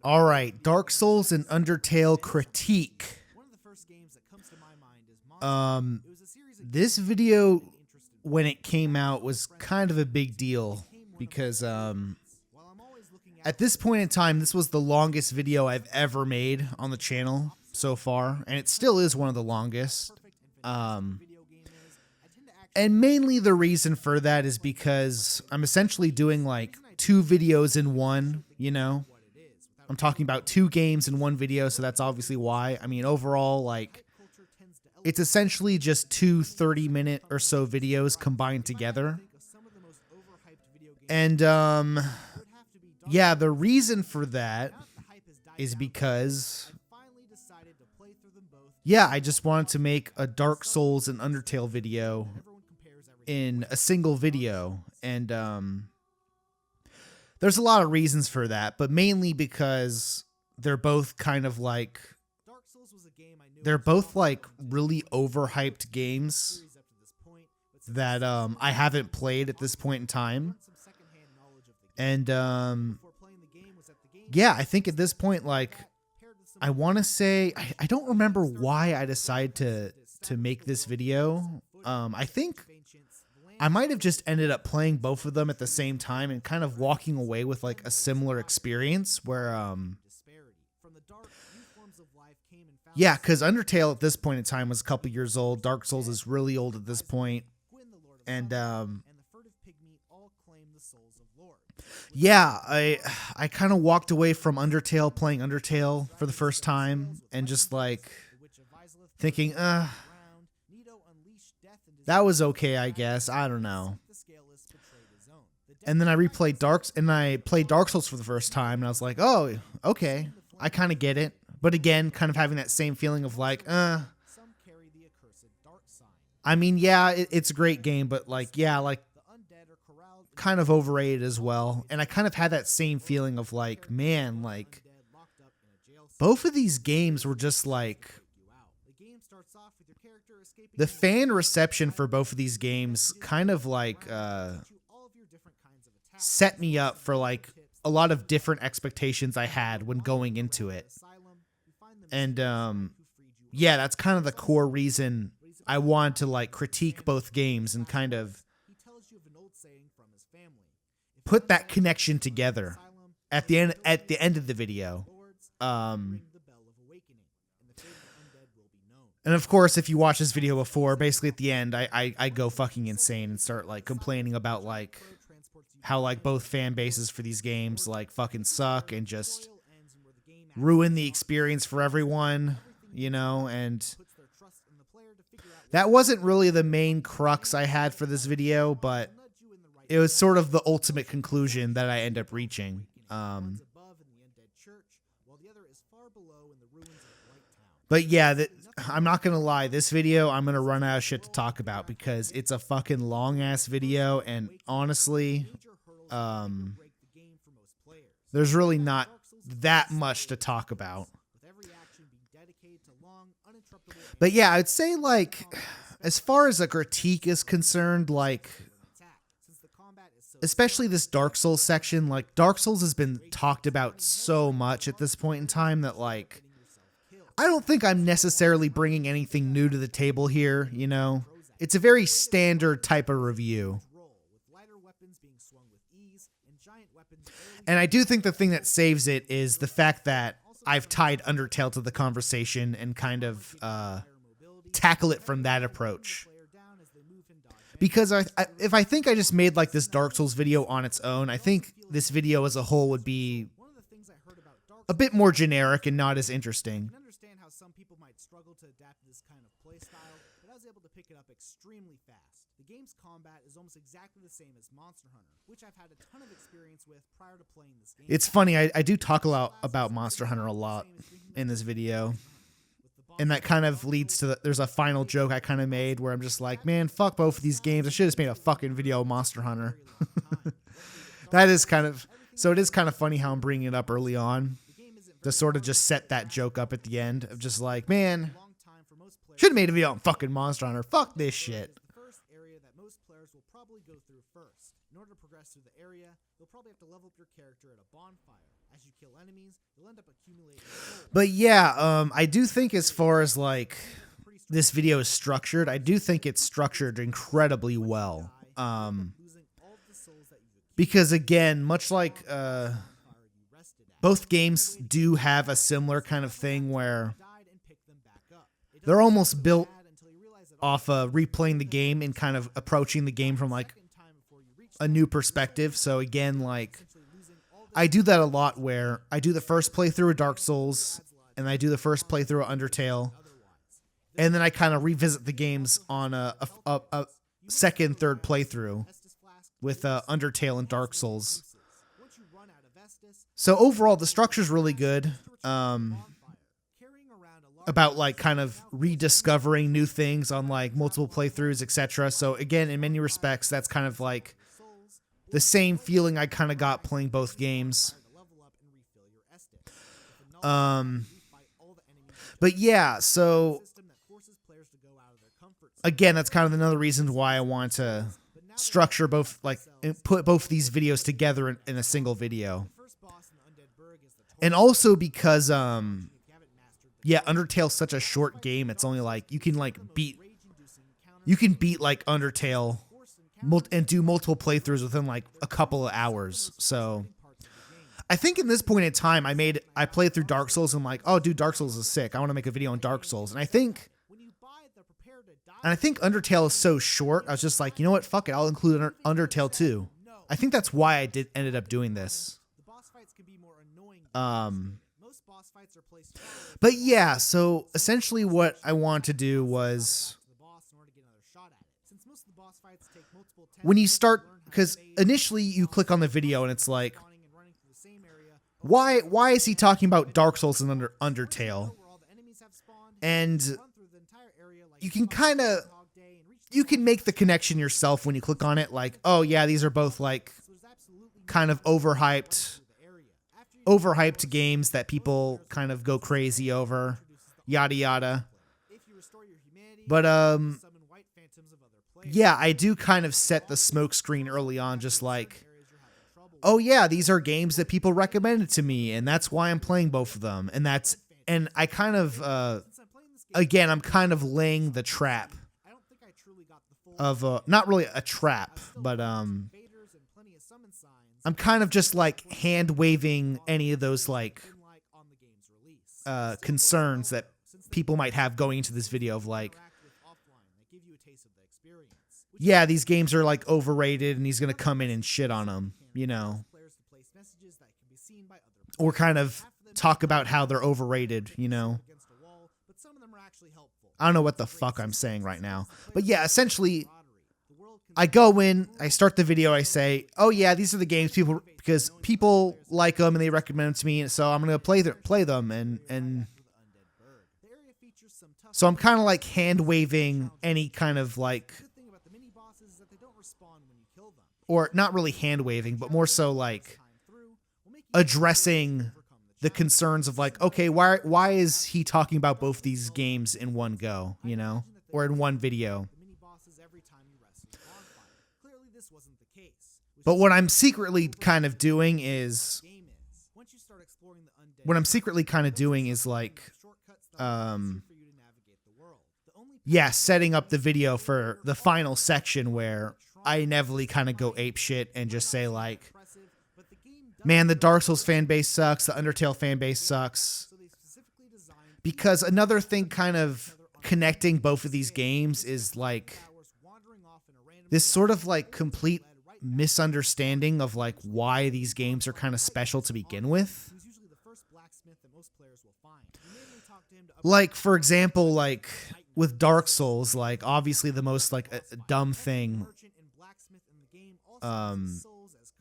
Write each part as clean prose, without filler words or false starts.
All right, Dark Souls and Undertale critique. This video, when it came out, was kind of a big deal because at this point in time, this was the longest video I've ever made on the channel so far, and it still is one of the longest. And mainly the reason for that is because I'm essentially doing like 2 videos in one, you know? I'm talking about 2 games in one video, so that's obviously why. I mean, overall, like, it's essentially just 2 30-minute or so videos combined together. And, yeah, the reason for that is because, yeah, I just wanted to make a Dark Souls and Undertale video in a single video, and there's a lot of reasons for that, but mainly because they're both kind of like, they're both like really overhyped games that I haven't played at this point in time. And yeah, I think at this point, like, I want to say, I don't remember why I decided to make this video. I think I might have just ended up playing both of them at the same time and kind of walking away with like a similar experience where, yeah, because Undertale at this point in time was a couple years old. Dark Souls is really old at this point. And, yeah, I kind of walked away from Undertale, playing Undertale for the first time and just like thinking, that was okay, I guess. I don't know. And then I replayed played Dark Souls for the first time, and I was like, oh, okay, I kind of get it. But again, kind of having that same feeling of like, I mean, yeah, it's a great game, but like, yeah, like, kind of overrated as well. And I kind of had that same feeling of like, man, like, both of these games were just like, the fan reception for both of these games kind of like set me up for like a lot of different expectations I had when going into it. And yeah, that's kind of the core reason I wanted to like critique both games and kind of put that connection together at the end of the video. And of course, if you watch this video before, basically at the end, I go fucking insane and start like complaining about like how like both fan bases for these games like fucking suck and just ruin the experience for everyone, you know. And that wasn't really the main crux I had for this video, but it was sort of the ultimate conclusion that I end up reaching. But yeah, I'm not going to lie, this video, I'm going to run out of shit to talk about because it's a fucking long ass video. And honestly, there's really not that much to talk about. But yeah, I'd say like, as far as a critique is concerned, like, especially this Dark Souls section, like Dark Souls has been talked about so much at this point in time that like, I don't think I'm necessarily bringing anything new to the table here, you know? It's a very standard type of review. And I do think the thing that saves it is the fact that I've tied Undertale to the conversation and kind of tackle it from that approach. Because if I think I just made like this Dark Souls video on its own, I think this video as a whole would be a bit more generic and not as interesting. Some people might struggle to adapt to this kind of play style, but I was able to pick it up extremely fast. The game's combat is almost exactly the same as Monster Hunter, which I've had a ton of experience with prior to playing this game. It's funny, I do talk a lot about Monster Hunter a lot in this video. And that kind of leads to there's a final joke I kind of made where I'm just like, man, fuck both of these games. I should have just made a fucking video of Monster Hunter. That is kind of, so it is kind of funny how I'm bringing it up early on to sort of just set that joke up at the end of just like, man, should have made a video on fucking Monster Hunter. Fuck this shit. In order to progress through the area, you'll probably have to level up your character at a bonfire. As you kill enemies, you'll end up accumulating souls. But yeah, I do think as far as like this video is structured, I do think it's structured incredibly well. Losing all of the souls that you've Because again, much like both games do have a similar kind of thing where died and picked them back up. It they're almost built until you realize that off replaying the game and kind of approaching the game from like time before you reach a new perspective. So again, like losing all I do that a lot where I do the first playthrough of Dark Souls and I do the first playthrough of Undertale, and then I kind of revisit the games on a second, third playthrough with Undertale and Dark Souls. once you run out of Estus, So overall, the structure's really good. carrying around a large About like kind of rediscovering new things on like multiple playthroughs, etc. So again, in many respects, that's kind of like souls the same feeling I kind of got playing both games. to level up and refill your Estus. If a null fight all the enemies But yeah, so system that forces players to go out of their comfort zone. again, that's kind of another reason why I want to structure both, like put both these videos together in a single video. First boss in the Undead Burg is the And also because if you haven't mastered the yeah, Undertale's such a short game. It's only like you can beat like Undertale and do multiple playthroughs within like a couple of hours. So I think in this point in time, I played through Dark Souls and I'm like, oh dude, Dark Souls is sick. I want to make a video on Dark Souls. And I think Undertale is so short. I was just like, you know what? Fuck it. I'll include Undertale too. I think that's why I ended up doing this. the boss fights can be more annoying. Most boss fights are placed far But yeah, so essentially what I wanted to do was to the boss in order to get another shot at it. Since most of the boss fights take multiple attempts when you start, because initially you click on the video and it's like, spawning and running through the same area why is he talking about Dark Souls and Undertale? where all the enemies have spawned, And run through the entire area like you can kind of, Dog Day and reach you can make the connection yourself when you click on it, like, oh yeah, these are both like so there's absolutely kind of overhyped the area. After you games that people kind of go crazy over, yada yada. if you restore your humanity, But summon white phantoms of other players. yeah, I do kind of set the smoke screen early on, just like, Areas you're having trouble oh yeah, these are games that people recommended to me, and that's why I'm playing both of them. And I kind of Since I'm playing this game, again, I'm kind of laying the trap I don't think I truly got the full of not really a trap, but invaders and plenty of summon signs I'm kind of just like hand waving any of those like like on the game's release. concerns that people might have going into this video of like, Interact with offline, they give you a taste of the experience. Which yeah, these games are like overrated and he's going to come in and shit on them, you know, players to place messages that can be seen by other or kind of talk about how they're overrated, you know. against a wall, but some of them are actually helpful. I don't know what the fuck I'm saying right now. But yeah, essentially The world can I go in, I start the video, I say, oh yeah, these are the games because people like them and they recommend them to me, so I'm going to play them and the Undead Burg. The area features some tough so I'm kind of like hand waving any kind of like, good thing about the mini bosses is that they don't respawn when you kill them. or not really hand waving, but more so like Time through will make you addressing overcome the concerns of like, okay, why is he talking about both these games in one go, you know, or in one video? the mini bosses every time you rest in the bonfire. Clearly this wasn't the case. Which But what I'm secretly kind of doing is, game is. Once you start exploring the undead, what I'm secretly kind of doing is like, shortcuts that are easier for you to navigate the world. The only yeah, setting up the video for the final section where I inevitably kind of go ape shit and just say like, impressive, but the game does man, the Dark Souls fan base sucks, the Undertale fan base sucks. so they specifically designed Because another thing kind of connecting both of these games is like hours wandering off in a random this sort of like complete misunderstanding of like why these games are kind of special to begin with. who's usually the first blacksmith that most players will find. You mainly talk to him to Like, for example, like with Dark Souls, like obviously the most like a dumb thing, merchant and blacksmith in the game also uses souls as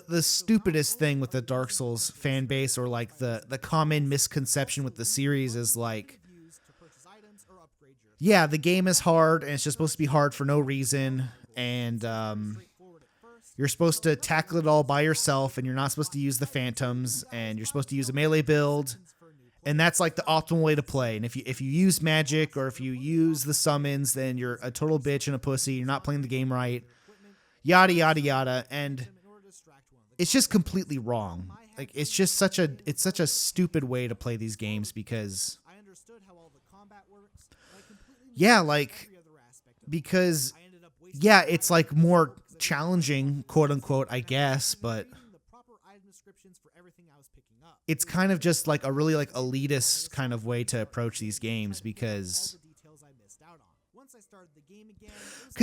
the stupidest thing with the Dark Souls fan base, or like the common misconception with the series is like, used to purchase items or upgrade your yeah, the game is hard and it's just supposed to be hard for no reason, and straightforward at first. you're supposed to tackle it all by yourself, and you're not supposed to use the phantoms, and you're supposed to use a melee build, and that's like the optimal way to play. And if you use magic or if you use the summons, then you're a total bitch and a pussy. You're not playing the game right. yada yada yada, and it's just completely wrong. Like it's just such a stupid way to play these games because yeah, like because yeah, it's like more challenging, quote unquote, I guess, but it's kind of just like a really like elitist kind of way to approach these games because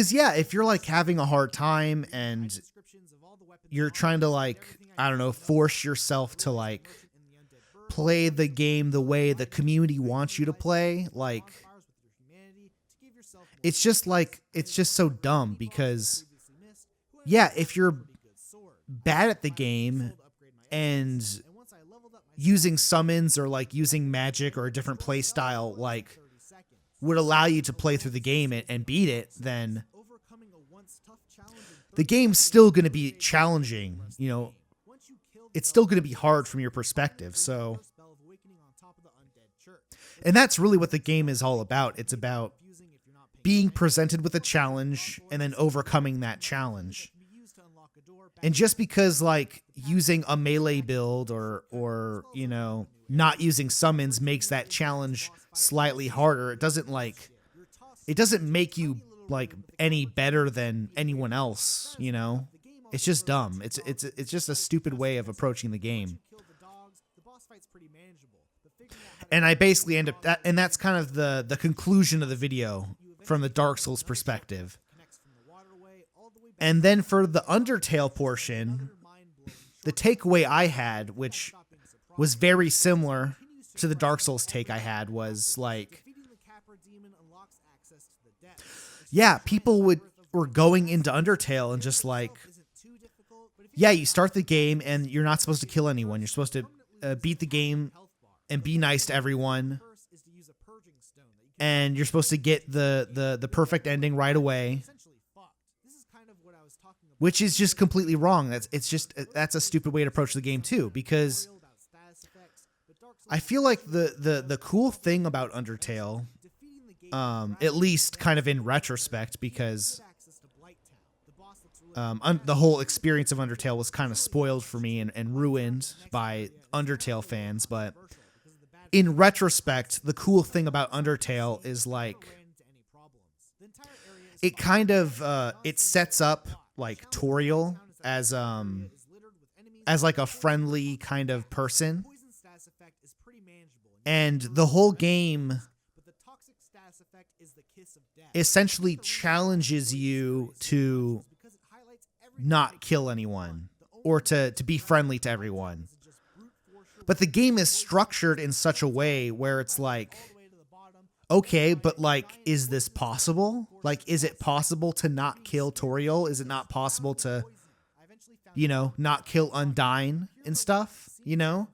yeah, if you're like having a hard time and you're trying to like, I don't know, force yourself to like play the game the way the community wants you to play, like it's just so dumb because yeah, if you're bad at the game and using summons or like using magic or a different play style like would allow you to play through the game and beat it, then the game's still going to be challenging, you know, it's still going to be hard from your perspective. So, and that's really what the game is all about. It's about being presented with a challenge and then overcoming that challenge. And just because like using a melee build or, you know, not using summons makes that challenge slightly harder, it doesn't make you like any better than anyone else, you know? It's just dumb. It's just a stupid way of approaching the game. And I basically end up that, and that's kind of the conclusion of the video from the Dark Souls perspective. And then for the Undertale portion, the takeaway I had, which was very similar to the Dark Souls take I had, was like, yeah, people were going into Undertale and just like, yeah, you start the game and you're not supposed to kill anyone. You're supposed to beat the game and be nice to everyone. And you're supposed to get the perfect ending right away, which is just completely wrong. That's a stupid way to approach the game too, because I feel like the cool thing about Undertale, at least kind of in retrospect, because the whole experience of Undertale was kind of spoiled for me and ruined by Undertale fans, but in retrospect, the cool thing about Undertale is like it kind of it sets up like Toriel as like a friendly kind of person, and the whole game essentially challenges you to not kill anyone or to be friendly to everyone. But the game is structured in such a way where it's like, okay, but like, is this possible? Like, is it possible to not kill Toriel? Is it not possible to, you know, not kill Undyne and stuff, you know?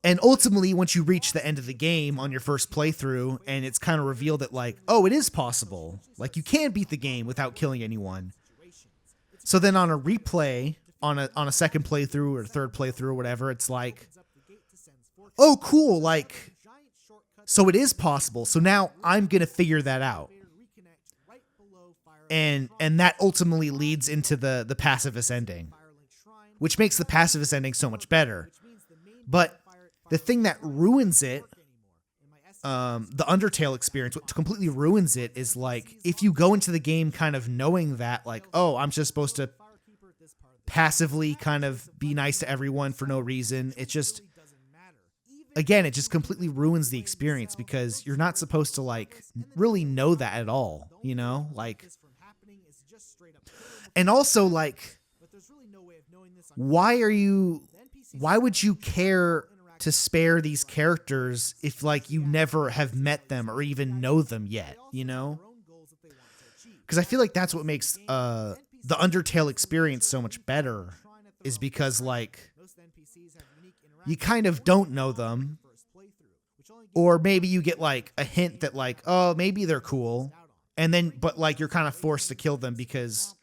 And ultimately, once you reach the end of the game on your first playthrough, and it's kind of revealed that like, oh, it is possible. Like, you can beat the game without killing anyone. So then on a replay, on a second playthrough or third playthrough or whatever, it's like, oh, cool, like, so it is possible. So now I'm going to figure that out. And that ultimately leads into the pacifist ending, which makes the pacifist ending so much better. But the thing that ruins it, the Undertale experience, what completely ruins it is like, if you go into the game kind of knowing that, like, oh, I'm just supposed to passively kind of be nice to everyone for no reason, it just, again, it just completely ruins the experience because you're not supposed to like really know that at all, you know, like, and also like, why would you care to spare these characters if like you never have met them or even know them yet, you know? Because I feel like that's what makes the Undertale experience so much better, is because like you kind of don't know them, or maybe you get like a hint that like, oh, maybe they're cool, and then but like you're kind of forced to kill them because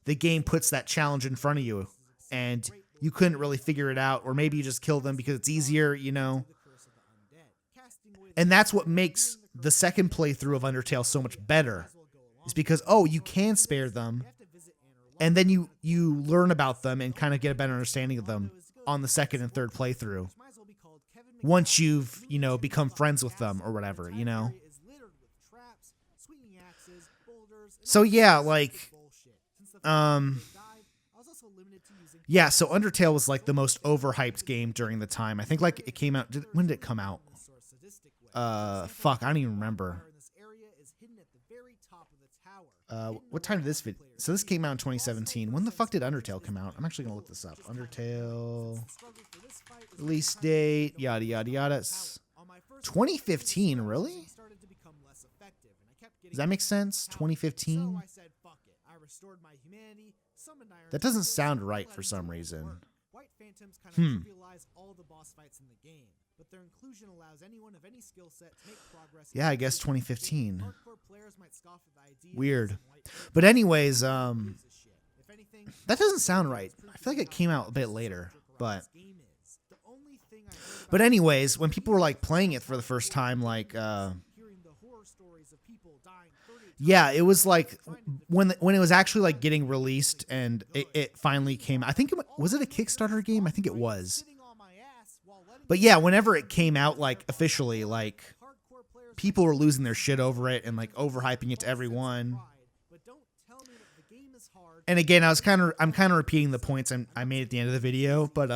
the game puts that challenge in front of you and you couldn't really figure it out, or maybe you just kill them because it's easier, you know? And that's what makes the second playthrough of Undertale so much better, is because, oh, you can spare them, and then you learn about them and kind of get a better understanding of them on the second and third playthrough. Once you've, become friends with them or whatever, So yeah, like, yeah, so Undertale was like the most overhyped game during the time. I think like it came out, when did it come out? Fuck, I don't even remember. What time did this video? So this came out in 2017. When the fuck did Undertale come out? I'm actually gonna look this up. Undertale release date, yada yada yada. 2015, really? Does that make sense? 2015? That doesn't sound right for some reason. White Phantoms kind of trivialize all the boss fights in the game, but their inclusion allows anyone of any skill set to make progress. Yeah, I guess 2015. Hardcore players might scoff at the idea. Weird. But anyways, that doesn't sound right. I feel like it came out a bit later, but anyways, when people were like playing it for the first time, like yeah, it was like when it was actually like getting released and it finally came. I think was it a Kickstarter game? I think it was. But yeah, whenever it came out, like officially, like people were losing their shit over it and like overhyping it to everyone. And again, I'm kind of repeating the points I made at the end of the video, but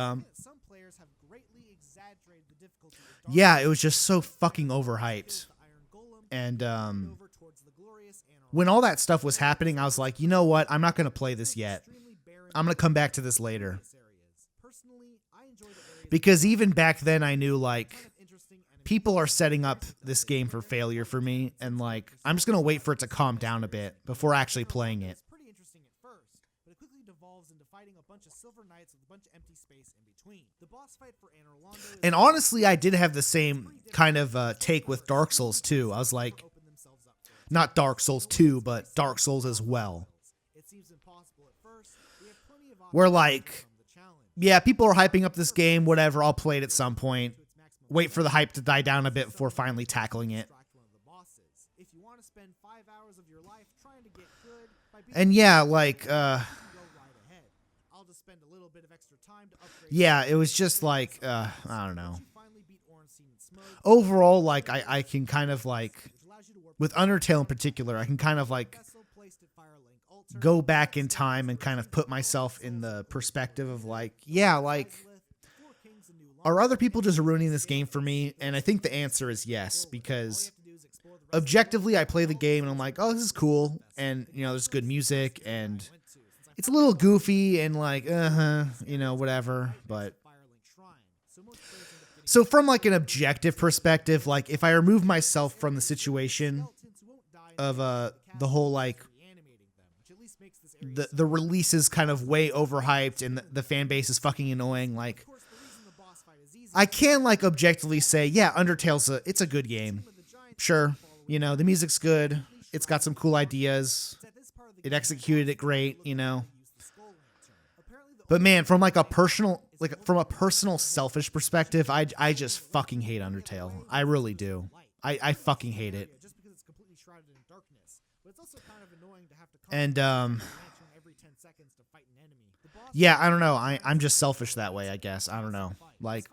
yeah, it was just so fucking overhyped. And when all that stuff was happening, I was like, you know what? I'm not going to play this yet. I'm going to come back to this later. Because even back then I knew like people are setting up this game for failure for me. And like, I'm just going to wait for it to calm down a bit before actually playing it. And honestly, I did have the same kind of take with Dark Souls 2. I was like, not Dark Souls 2, but Dark Souls as well. Where like, yeah, people are hyping up this game, whatever, I'll play it at some point. Wait for the hype to die down a bit before finally tackling it. And yeah, like, yeah, it was just like, I don't know. Overall, like, I can kind of like, with Undertale in particular, I can kind of like go back in time and kind of put myself in the perspective of like, yeah, like, are other people just ruining this game for me? And I think the answer is yes, because objectively I play the game and I'm like, oh, this is cool. And, there's good music and it's a little goofy and like, whatever. But so from like an objective perspective, like if I remove myself from the situation of the whole like the release is kind of way overhyped and the fan base is fucking annoying, like I can like objectively say, yeah, Undertale's it's a good game. Sure, the music's good. It's got some cool ideas. It executed it great, But man, from like a personal selfish perspective, I just fucking hate Undertale. I really do. I fucking hate it. And yeah, I don't know. I'm just selfish that way, I guess. I don't know. Like,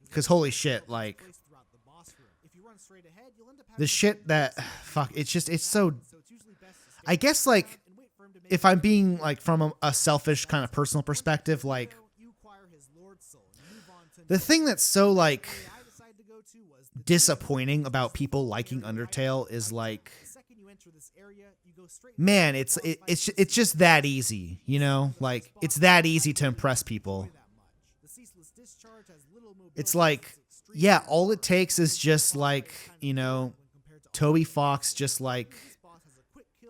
because holy shit, like the shit that fuck. It's so. I guess like if I'm being like from a selfish kind of personal perspective, like the thing that's so like disappointing about people liking Undertale is like, man, it's just that easy, like it's that easy to impress people. It's like, yeah, all it takes is just like, Toby Fox just like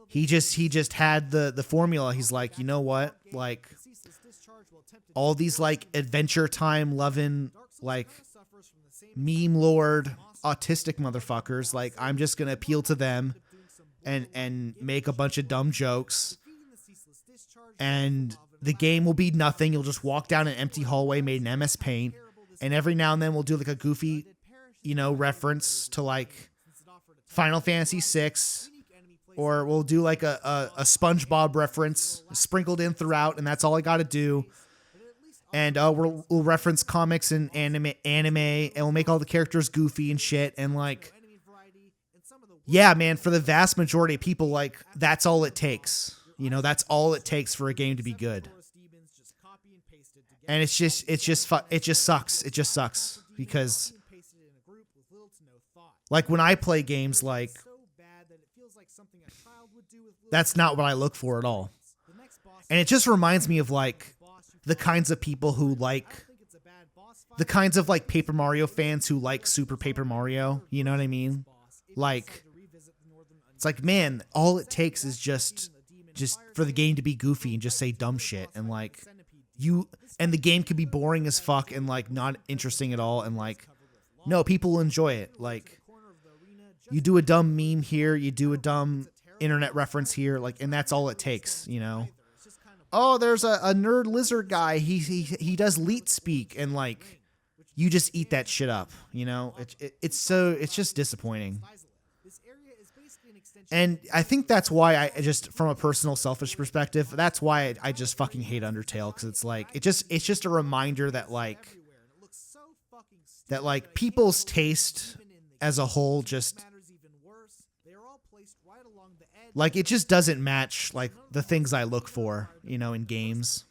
he just had the formula. He's like, you know what? Like all these like Adventure Time loving like meme lord autistic motherfuckers, like I'm just going to appeal to them and make a bunch of dumb jokes. And the game will be nothing. You'll just walk down an empty hallway made in MS Paint, and every now and then we'll do like a goofy, reference to like Final Fantasy VI or we'll do like a SpongeBob reference sprinkled in throughout, and that's all I got to do. And we'll reference comics and anime, and we'll make all the characters goofy and shit. And like, yeah, man, for the vast majority of people, like that's all it takes. You know, that's all it takes for a game to be good. And it just sucks. It just sucks because, like, when I play games, like, that's not what I look for at all. And it just reminds me of like the kinds of people who like the kinds of like Paper Mario fans who like Super Paper Mario. You know what I mean? Like, it's like, man, all it takes is just for the game to be goofy and just say dumb shit, and like and the game could be boring as fuck and like not interesting at all, and like, no, people will enjoy it. Like, you do a dumb meme here, you do a dumb internet reference here, like, and that's all it takes, you know. Oh, there's a nerd lizard guy, he does leet speak, and like, you just eat that shit up, you know. It's just disappointing. And I think that's why I just, from a personal selfish perspective, that's why I just fucking hate Undertale, because it's like, it's just a reminder that like people's taste as a whole just like, it just doesn't match like the things I look for, you know, in games.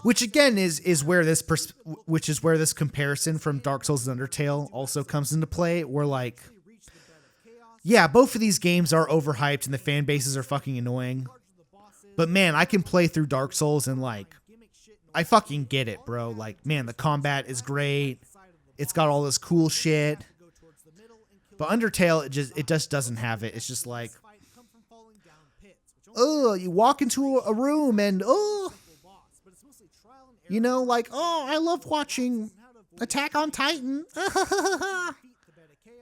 Which again is where this comparison from Dark Souls and Undertale also comes into play, where like, yeah, both of these games are overhyped and the fan bases are fucking annoying. But man, I can play through Dark Souls and like, I fucking get it, bro. Like, man, the combat is great. It's got all this cool shit. But Undertale, it just doesn't have it. It's just like, oh, you walk into a room and, oh, you know, like, oh, I love watching Attack on Titan.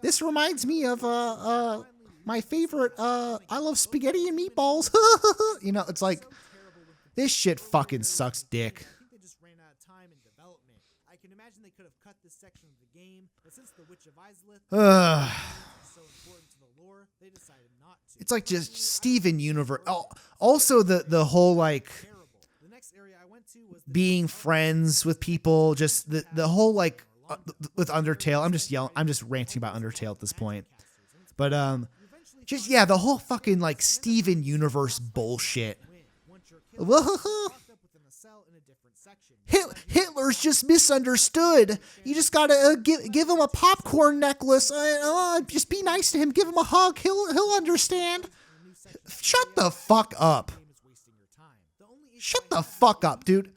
This reminds me of my favorite, I love spaghetti and meatballs. You know, it's like, this shit fucking sucks dick. It's like just Steven Universe. Oh, also the whole like being friends with people, just the whole like with Undertale. I'm just ranting about Undertale at this point. But just, yeah, the whole fucking like Steven Universe bullshit. Hitler's just misunderstood. You just gotta give him a popcorn necklace. Just be nice to him. Give him a hug. He'll understand. Shut the fuck up. Shut the fuck up, dude.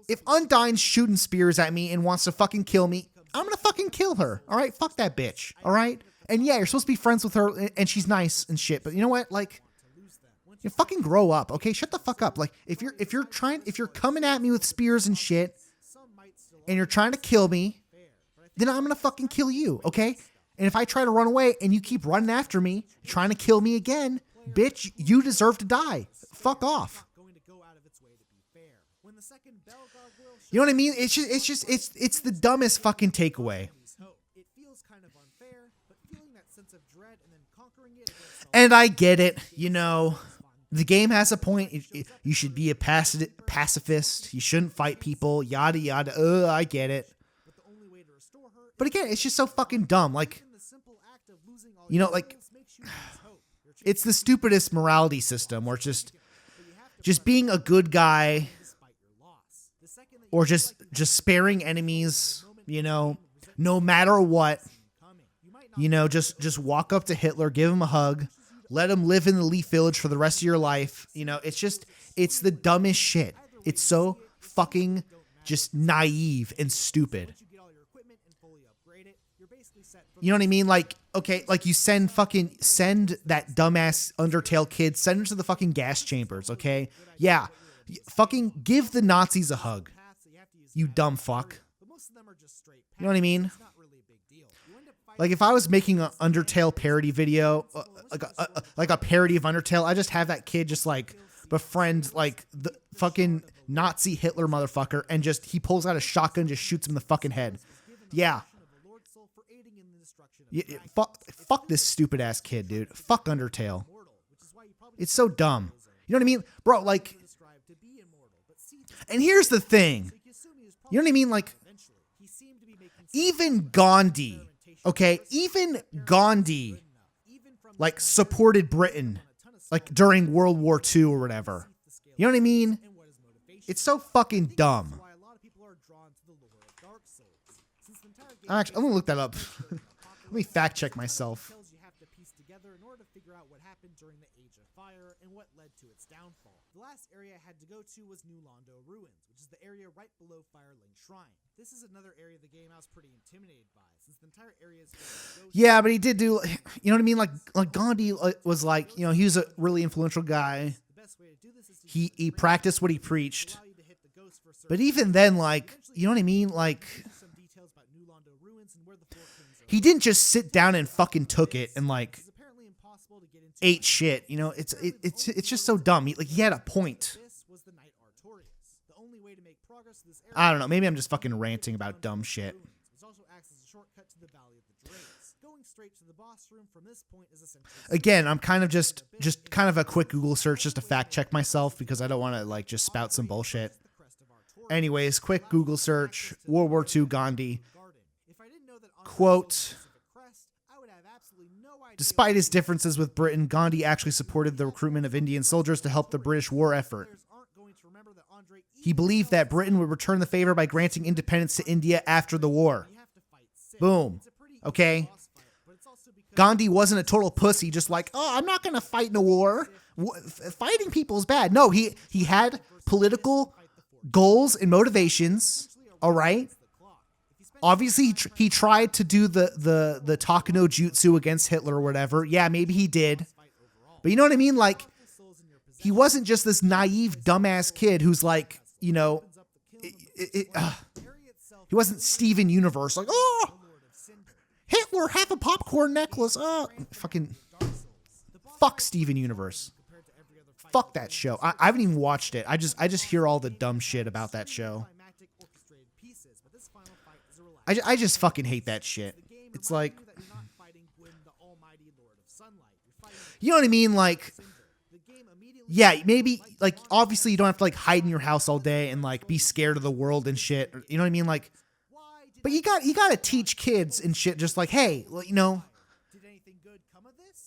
If Undyne's shooting spears at me and wants to fucking kill me, I'm gonna fucking kill her. All right, fuck that bitch. All right. And yeah, you're supposed to be friends with her, and she's nice and shit. But you know what? Like, you fucking grow up, okay? Shut the fuck up. Like, if you're coming at me with spears and shit, and you're trying to kill me, then I'm gonna fucking kill you, okay? And if I try to run away and you keep running after me, trying to kill me again, bitch, you deserve to die. Fuck off. You know what I mean? It's the dumbest fucking takeaway. And I get it, you know. The game has a point. You should be a pacifist. You shouldn't fight people. Yada yada. I get it. But again, it's just so fucking dumb. Like, you know, like, it's the stupidest morality system, where just being a good guy, or just sparing enemies, you know, no matter what. You know, just walk up to Hitler, give him a hug, let him live in the Leaf Village for the rest of your life. You know, it's the dumbest shit. It's so fucking just naive and stupid. You know what I mean? Like, okay, like you send that dumbass Undertale kid, send him to the fucking gas chambers, okay? Yeah, fucking give the Nazis a hug. You dumb fuck. You know what I mean? Like, if I was making an Undertale parody video, like a parody of Undertale, I just have that kid just like befriend like the fucking Nazi Hitler motherfucker, and just he pulls out a shotgun, just shoots him in the fucking head. Yeah. Fuck this stupid ass kid, dude. Fuck Undertale. It's so dumb. You know what I mean? Bro, like, and here's the thing. You know what I mean? Like, even Gandhi, okay? Even Gandhi, like, supported Britain, like, during World War II or whatever. You know what I mean? It's so fucking dumb. Actually, I'm gonna look that up. Let me fact check myself. You have to piece together in order to figure out what happened during the Age of Fire and what led to its downfall. The last area I had to go to was New Londo Ruins, which is the area right below Firelink Shrine. This is another area of the game I was pretty intimidated by, since the entire area is yeah, but he did do, you know what I mean? Like Gandhi was like, you know, he was a really influential guy. He practiced what he preached. But even then, like, you know what I mean? Like, he didn't just sit down and fucking took it and like ate shit. You know, it's just so dumb. He had a point. I don't know. Maybe I'm just fucking ranting about dumb shit. Again, I'm kind of just kind of a quick Google search just to fact check myself because I don't want to like just spout some bullshit. Anyways, quick Google search, World War II Gandhi. Quote, despite his differences with Britain, Gandhi actually supported the recruitment of Indian soldiers to help the British war effort. He believed that Britain would return the favor by granting independence to India after the war. Boom. Okay. Gandhi wasn't a total pussy, just like, oh, I'm not going to fight in a war. Fighting people is bad. No, he had political goals and motivations. All right. Obviously, he tried to do the Takano Jutsu against Hitler or whatever. Yeah, maybe he did. But you know what I mean? Like, he wasn't just this naive, dumbass kid who's like, you know, he wasn't Steven Universe. Like, oh, Hitler, have a popcorn necklace. Oh, fuck Steven Universe. Fuck that show. I haven't even watched it. I just hear all the dumb shit about that show. I just fucking hate that shit. It's like, you know what I mean? Like, yeah, maybe, like, obviously you don't have to, like, hide in your house all day and, like, be scared of the world and shit. You know what I mean? Like, but you got to teach kids and shit just like, hey, you know,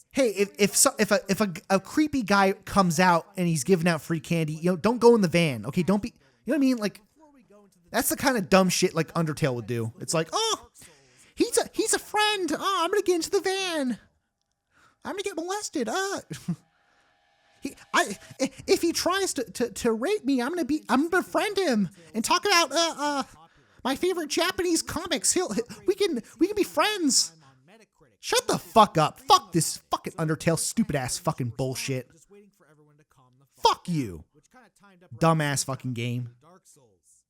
hey, if a creepy guy comes out and he's giving out free candy, you know, don't go in the van. Okay, don't be, you know what I mean? Like, that's the kind of dumb shit like Undertale would do. It's like, oh, he's a friend. Oh, I'm gonna get into the van. I'm gonna get molested. If he tries to rape me, I'm gonna befriend him and talk about my favorite Japanese comics. We can be friends. Shut the fuck up. Fuck this fucking Undertale stupid ass fucking bullshit. Fuck you. Dumbass fucking game.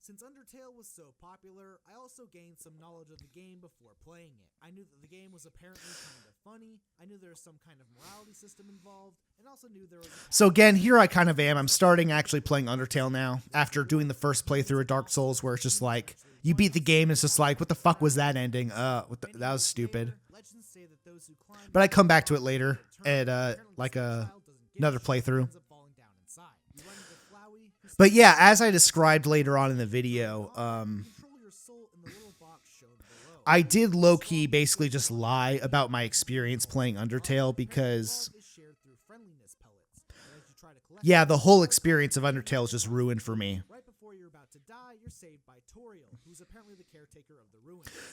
Since Undertale was so popular, I also gained some knowledge of the game before playing it. I knew that the game was apparently kind of funny, I knew there was some kind of morality system involved, and also knew there was... So again, here I kind of am. I'm starting actually playing Undertale now, after doing the first playthrough of Dark Souls, where it's just like, you beat the game, and it's just like, what the fuck was that ending? That was stupid. But I come back to it later, at another playthrough. But yeah, as I described later on in the video, I did low-key basically just lie about my experience playing Undertale because, yeah, the whole experience of Undertale is just ruined for me.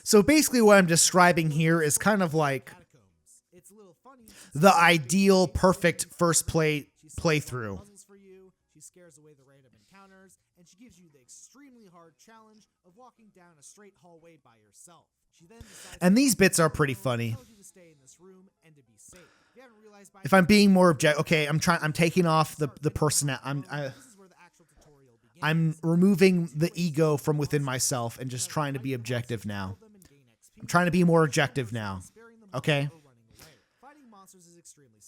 So basically what I'm describing here is kind of like the ideal, perfect first playthrough. Scares away the random encounters, and she gives you the extremely hard challenge of walking down a straight hallway by yourself. She then decides and these bits are pretty funny. If I'm being more objective, okay, I'm taking off the person. I'm removing the ego from within myself and just trying to be objective now. I'm trying to be more objective now. Okay.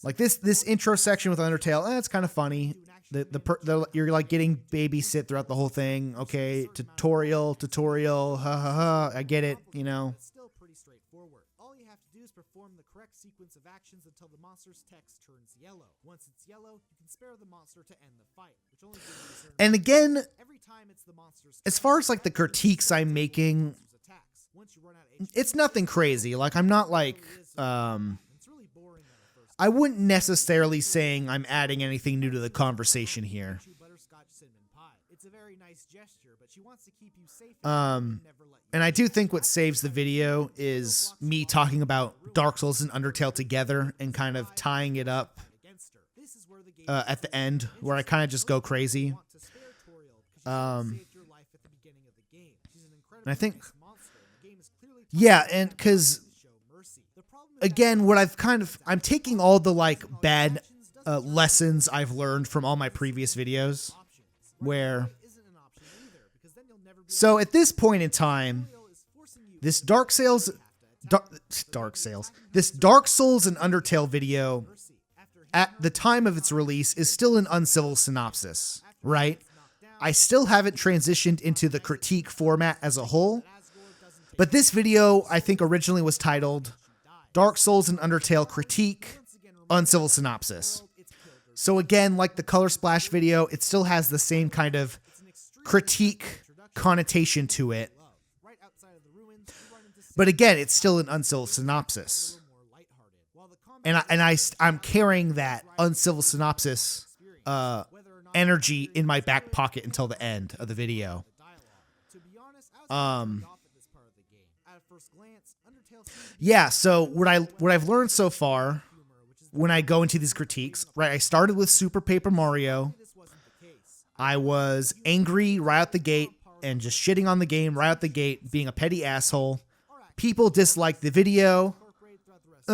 Like this intro section with Undertale, it's kind of funny. You're like getting babysit throughout the whole thing. Okay, tutorial, ha ha ha. I get it, you know. perform the correct sequence of actions until the monster's text turns yellow. Once it's yellow, you can spare the monster to end the fight, which only gives you a certain And again, every time it's the monster's as far as like the critiques I'm making, attacks. Once you run out of it's nothing crazy. Like I'm not like it's really boring at first. I wouldn't necessarily saying I'm adding anything new to the conversation here. Butterscotch cinnamon pie. It's a very nice gesture, but she wants to keep you safe and never let you And I do think what saves the video is me talking about Dark Souls and Undertale together and kind of tying it up against her. This is where the game at the end, where I kind of just go crazy. want to spare Toriel because she saved your life at the beginning of the game. She's an incredible And I think, nice monster, and the game is clearly yeah, and because to show mercy. The problem is again, what I'm taking all the like bad lessons I've learned from all my previous videos, where isn't an option either, because then you'll never be so at this point in time, is forcing you this Dark Souls and Undertale video at the time of its release is still an uncivil synopsis, right? I still haven't transitioned into the critique format as a whole, but this video I think originally was titled Dark Souls and Undertale Critique Uncivil Synopsis. So again, like the Color Splash video, it still has the same kind of critique connotation to it. right outside of the ruins. You run into But again, it's still an uncivil synopsis. more lighthearted. While the combat I'm carrying that uncivil synopsis energy in my back pocket until the end of the video. dialogue. To be honest, I was off at this part of the game. At first glance, Undertale seemed Yeah, so what I've learned so far when I go into these critiques, right? I started with Super Paper Mario. this wasn't the case. I was angry right out the gate and just shitting on the game right out the gate, being a petty asshole. People disliked the video. Incorporated throughout the rest.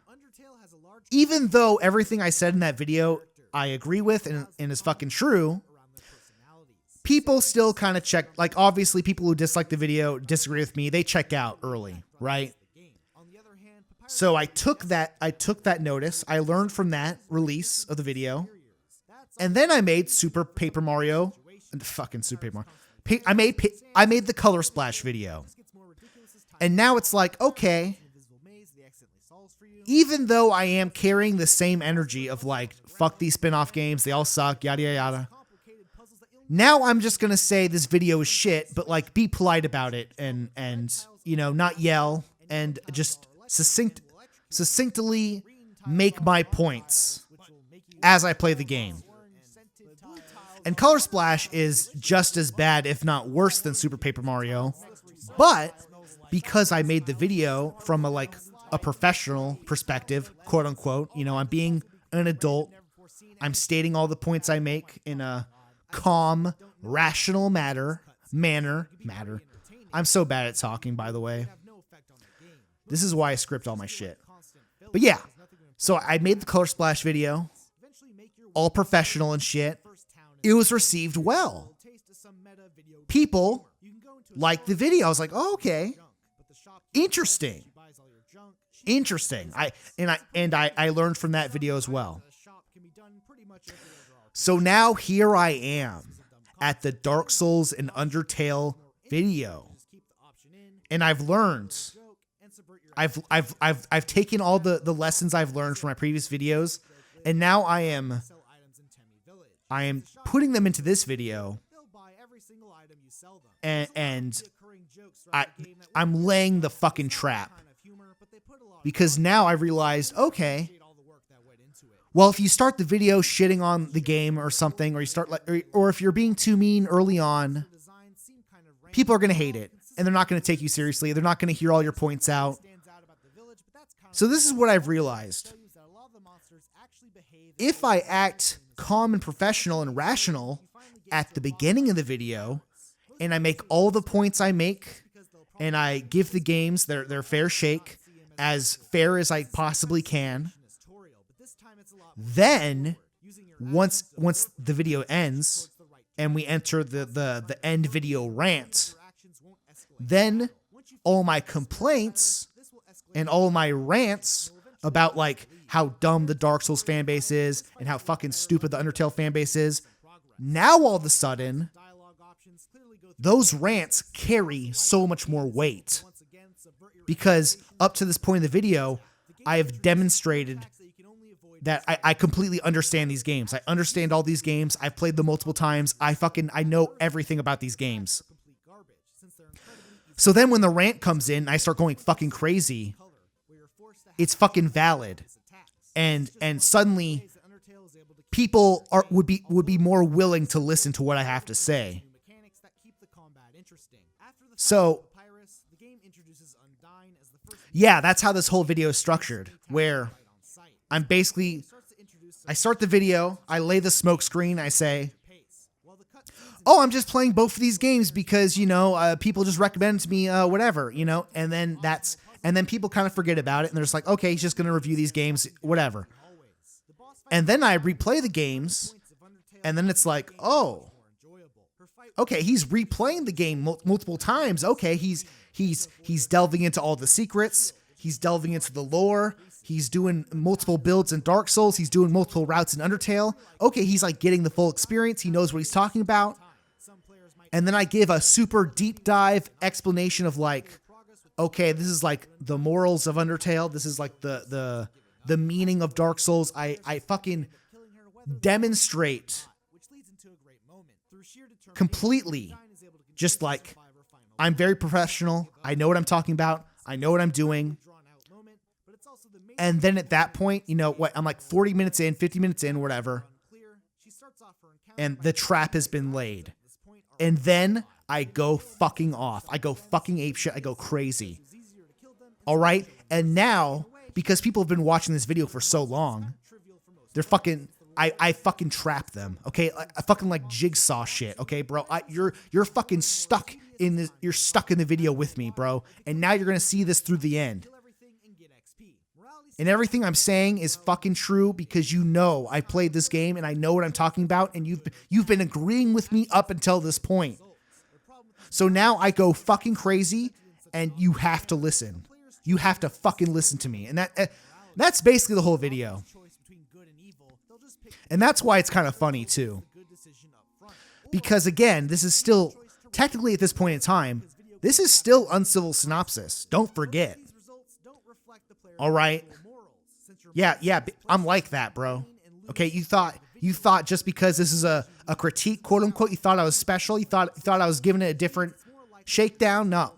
Undertale has a large Even though everything I said in that video I agree with and is fucking true, around their personalities. people still kind of check. Like, obviously, people who dislike the video, disagree with me, they check out early, right? The game. On the other hand, Papyrus So I took that notice. I learned from that release of the video, and then I made Super Paper Mario, fucking Super Paper Mario. I made the Color Splash video, gets more ridiculous as time and now it's like, okay, invisible maze they accidentally solves for you. even though I am carrying the same energy of like, fuck these spin-off games, they all suck, yada yada yada. Complicated puzzles that you'll Now I'm just gonna say this video is shit, but like be polite about it and you know, not yell and just succinctly make my points as I play the game. And Color Splash is just as bad, if not worse, than Super Paper Mario. But because I made the video from a professional perspective, quote unquote, you know, I'm being an adult. I'm stating all the points I make in a calm, rational manner. I'm so bad at talking, by the way. This is why I script all my shit. But yeah, so I made the Color Splash video, all professional and shit. It was received well. People liked the video. I was like, oh, okay, interesting. I learned from that video as well. So now here I am at the Dark Souls and Undertale video, and I've learned. I've taken all the lessons I've learned from my previous videos, and now I am putting them into this video, and I'm laying the fucking trap, because now I realized, okay, well, if you start the video shitting on the game or something, or you start or if you're being too mean early on, people are gonna hate it, and they're not gonna take you seriously. They're not gonna hear all your points out. So this is what I've realized. If I act calm and professional and rational at the beginning of the video, and I make all the points I make, and I give the games their fair shake, as fair as I possibly can, then once the video ends and we enter the end video rant, then all my complaints and all my rants about like how dumb the Dark Souls fan base is and how fucking stupid the Undertale fan base is, now all of a sudden those rants carry so much more weight. because up to this point in the video, I have demonstrated that I completely understand these games. I understand all these games. I've played them multiple times. I know everything about these games. So then when the rant comes in, I start going fucking crazy. It's fucking valid. And suddenly people would be more willing to listen to what I have to say. So yeah, that's how this whole video is structured, where I start the video, I lay the smoke screen, I say, oh, I'm just playing both of these games because, people just recommend to me, whatever, and then people kind of forget about it and they're just like, okay, he's just going to review these games, whatever. And then I replay the games and then it's like, oh, okay, he's replaying the game multiple times. Okay, he's delving into all the secrets. He's delving into the lore. He's doing multiple builds in Dark Souls. He's doing multiple routes in Undertale. Okay, he's like getting the full experience. He knows what he's talking about. And then I give a super deep dive explanation of like, okay, this is like the morals of Undertale. This is like the meaning of Dark Souls. I fucking demonstrate completely, just like, I'm very professional. I know what I'm talking about. I know what I'm doing. And then at that point, I'm like 40 minutes in, 50 minutes in, whatever. And the trap has been laid. And then I go fucking off. I go fucking apeshit. I go crazy. All right. And now, because people have been watching this video for so long, they're fucking, I fucking trap them. Okay. I fucking like jigsaw shit. Okay, bro. You're fucking stuck in this. You're stuck in the video with me, bro. And now you're going to see this through the end. And everything I'm saying is fucking true because I played this game and I know what I'm talking about, and you've been agreeing with me up until this point. So now I go fucking crazy and you have to listen. You have to fucking listen to me. And that's basically the whole video. And that's why it's kind of funny too. Because again, this is still technically at this point in time, this is still Uncivil Synopsis. Don't forget. All right. Yeah, I'm like that, bro. Okay, you thought just because this is a critique, quote unquote, you thought I was special. You thought I was giving it a different shakedown. No.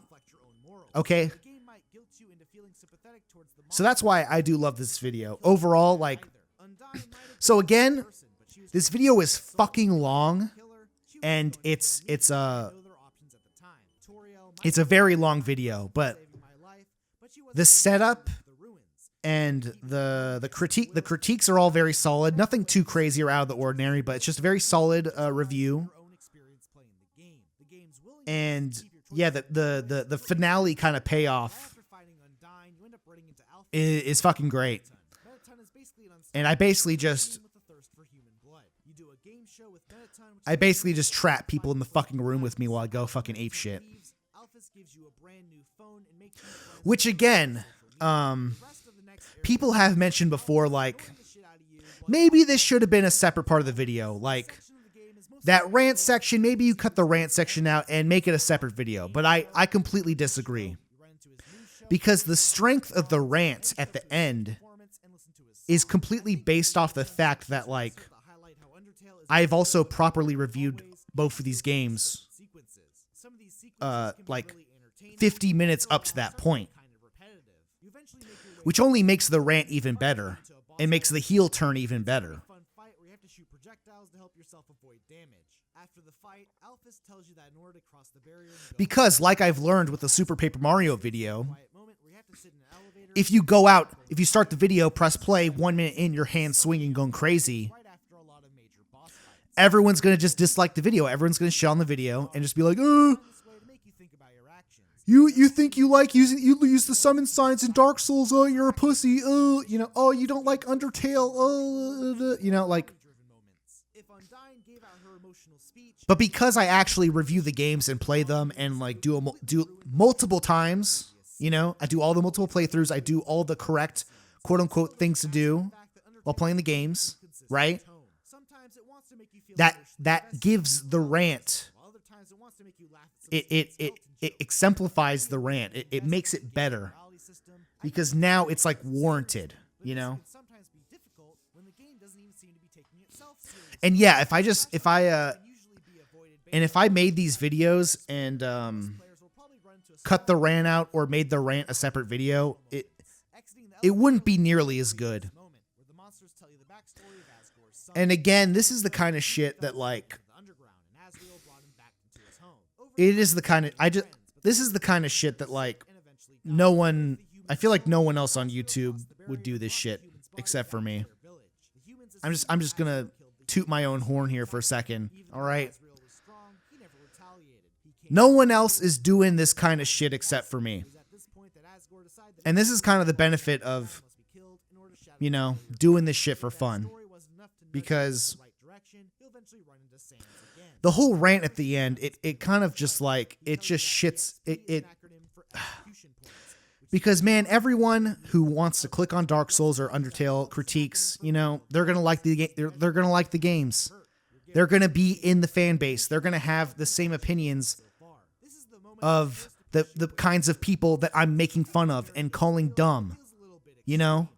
Okay. So that's why I do love this video. Overall, like, so again, this video is fucking long, and it's a very long video, but the setup and the critiques are all very solid. Nothing too crazy or out of the ordinary, but it's just a very solid review. And yeah, the finale kind of payoff is fucking great. And I basically just trap people in the fucking room with me while I go fucking ape shit. Which again, people have mentioned before, like, maybe this should have been a separate part of the video. Like, that rant section, maybe you cut the rant section out and make it a separate video. But I completely disagree. Because the strength of the rant at the end is completely based off the fact that, like, I've also properly reviewed both of these games, like, 50 minutes up to that point. Which only makes the rant even better and makes the heel turn even better. Because, like I've learned with the Super Paper Mario video, if you start the video, press play, 1 minute in, your hand swinging, going crazy, everyone's going to just dislike the video. Everyone's going to shit on the video and just be like, You think you like you use the summon signs in Dark Souls? Oh, you're a pussy. Oh, oh, you don't like Undertale. Oh, like. But because I actually review the games and play them and like do multiple times, I do all the multiple playthroughs. I do all the correct quote unquote things to do while playing the games, right? That gives the rant it exemplifies the rant. It makes it better because now it's like warranted, you know? And yeah, if I made these videos and cut the rant out or made the rant a separate video, it wouldn't be nearly as good. And again, this is the kind of shit that like this is the kind of shit that like I feel like no one else on YouTube would do this shit except for me. I'm just gonna toot my own horn here for a second. All right. No one else is doing this kind of shit except for me. And this is kind of the benefit of, you know, doing this shit for fun. Because the whole rant at the end, it kind of just like, it just shits, because man, everyone who wants to click on Dark Souls or Undertale critiques, you know, they're going to like they're going to like the games. They're going to be in the fan base. They're going to have the same opinions of the kinds of people that I'm making fun of and calling dumb, you know?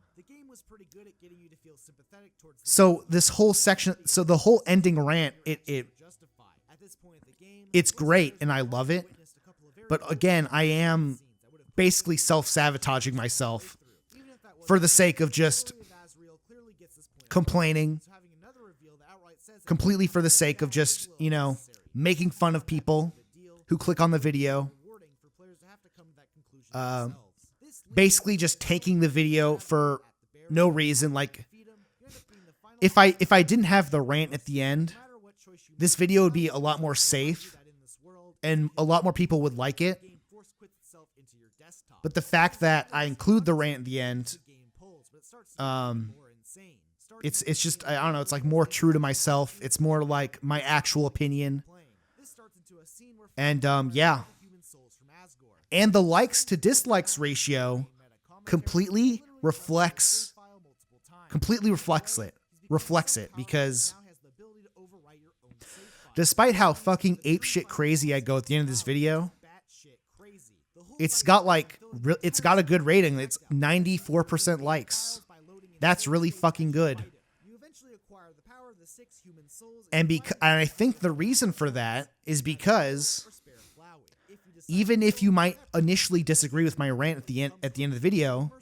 So this whole section, so the whole ending rant, it's great and I love it. But again, I am basically self-sabotaging myself for the sake of just complaining, completely for the sake of just, you know, making fun of people who click on the video. Basically just taking the video for no reason. Like if I didn't have the rant at the end, this video would be a lot more safe and a lot more people would like it. But the fact that I include the rant at the end, it's just, I don't know, it's like more true to myself. It's more like my actual opinion. And yeah. And the likes to dislikes ratio completely reflects it because despite how fucking apeshit crazy I go at the end of this video, it's got a good rating. It's 94% likes. That's really fucking good. And I think the reason for that is because even if you might initially disagree with my rant at the end of the video,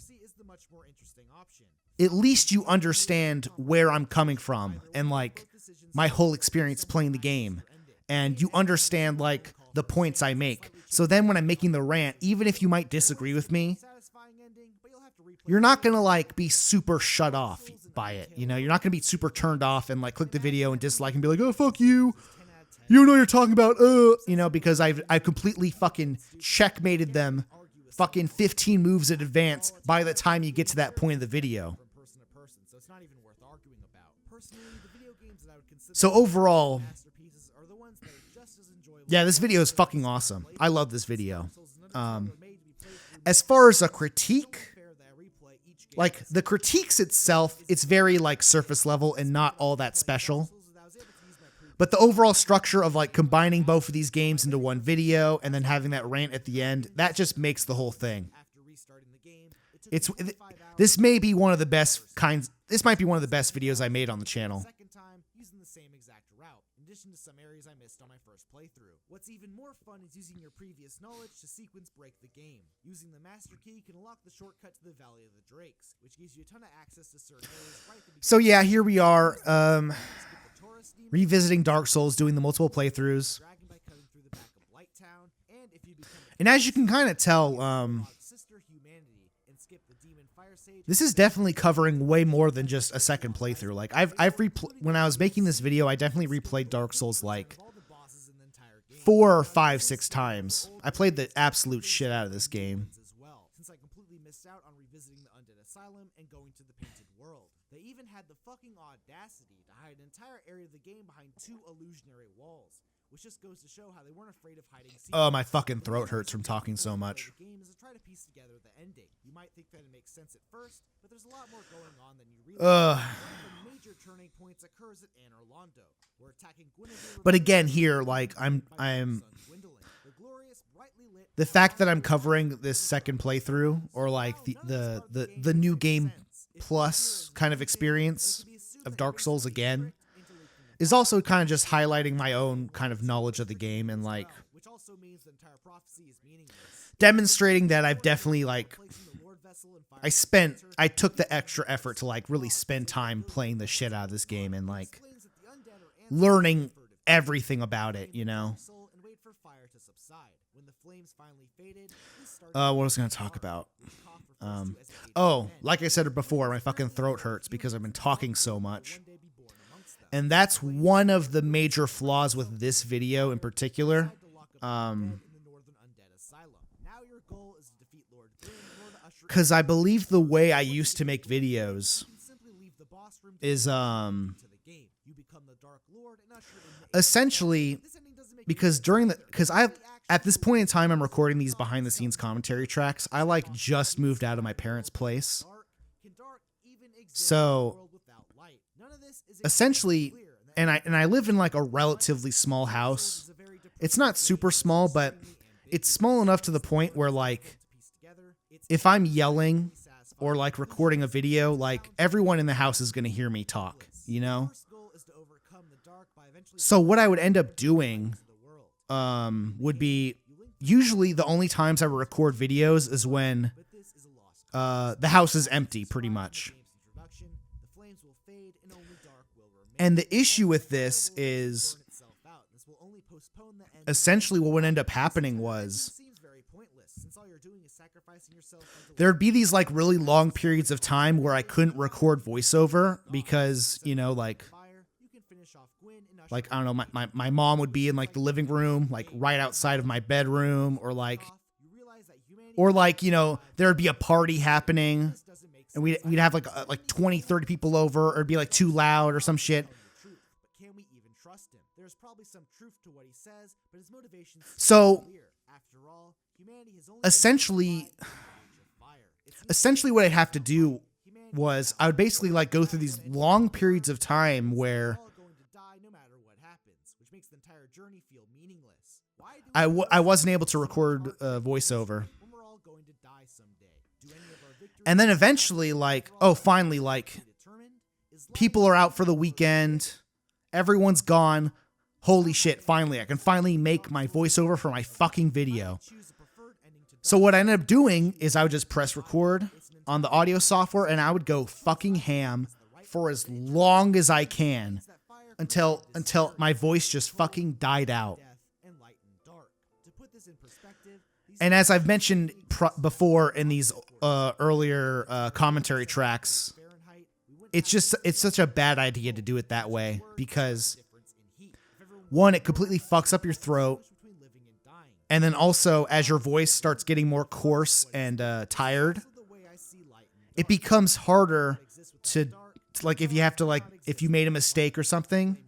at least you understand where I'm coming from and like my whole experience playing the game, and you understand like the points I make. So then when I'm making the rant, even if you might disagree with me, you're not going to like be super shut off by it. You know, you're not going to be super turned off and like click the video and dislike and be like, oh, fuck you. You know what you're talking about. You know, because I completely fucking checkmated them fucking 15 moves in advance by the time you get to that point of the video. So overall, yeah, this video is fucking awesome. I love this video. As far as a critique, like the critiques itself, it's very like surface level and not all that special. But the overall structure of like combining both of these games into one video and then having that rant at the end, that just makes the whole thing. This may be one of the best kinds. This might be one of the best videos I made on the channel. To some areas I missed on my first playthrough. What's even more fun is using your previous knowledge to sequence break the game. Using the master key can unlock the shortcut to the Valley of the Drakes, which gives you a ton of access to certain areas right at the beginning. So yeah, here we are, revisiting Dark Souls, doing the multiple playthroughs. And as you can kind of tell, this is definitely covering way more than just a second playthrough. Like when I was making this video, I definitely replayed Dark Souls like 4 or 5, 6 times. I played the absolute shit out of this game. Since I completely missed out on revisiting the Undead Asylum and going to the Painted World. They even had the fucking audacity to hide an entire area of the game behind 2 illusionary walls, which just goes to show how they weren't afraid of hiding secrets. Oh, my fucking throat hurts from talking so much. The game is to try to piece together the ending. You might think that it makes sense at first, but there's a lot more going on than you realize. One of the major turning points occurs at Anor Londo, where attacking Guinevere. But again, here, like I'm the fact that I'm covering this second playthrough, or like the new game plus kind of experience of Dark Souls again, is also kind of just highlighting my own kind of knowledge of the game, and like demonstrating that I've definitely like I took the extra effort to like really spend time playing the shit out of this game and like learning everything about it, you know. What was I going to talk about? Like I said before, my fucking throat hurts because I've been talking so much. And that's one of the major flaws with this video in particular. Because I believe the way I used to make videos is essentially because at this point in time I'm recording these behind the scenes commentary tracks. I like just moved out of my parents' place. So essentially, and I live in like a relatively small house. It's not super small, but it's small enough to the point where like if I'm yelling or like recording a video, like everyone in the house is going to hear me talk, you know? So what I would end up doing would be usually the only times I would record videos is when the house is empty, pretty much. And the issue with this is essentially what would end up happening was there'd be these like really long periods of time where I couldn't record voiceover because, you know, like I don't know, my mom would be in like the living room, like right outside of my bedroom, or like, you know, there'd be a party happening and we'd have like 20, 30 people over, or it'd be like too loud or some shit. So essentially what I'd have to do was I would basically like go through these long periods of time where I wasn't able to record voiceover. And then eventually, like, finally, like, people are out for the weekend. Everyone's gone. Holy shit, finally, I can finally make my voiceover for my fucking video. So what I ended up doing is I would just press record on the audio software and I would go fucking ham for as long as I can until my voice just fucking died out. And as I've mentioned before in these earlier commentary tracks, it's such a bad idea to do it that way because, one, it completely fucks up your throat, and then also as your voice starts getting more coarse and tired, it becomes harder to like if you made a mistake or something,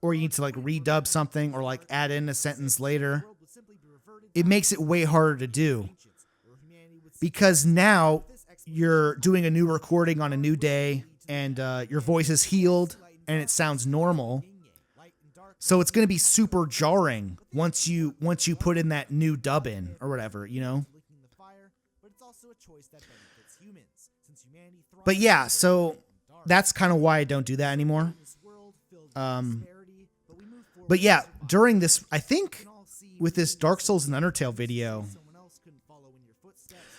or you need to like redub something or like add in a sentence later. It makes it way harder to do because now you're doing a new recording on a new day and your voice is healed and it sounds normal. So it's going to be super jarring once you put in that new dub in or whatever, you know? But yeah, so that's kind of why I don't do that anymore. But yeah, during this, I think with this Dark Souls and Undertale video,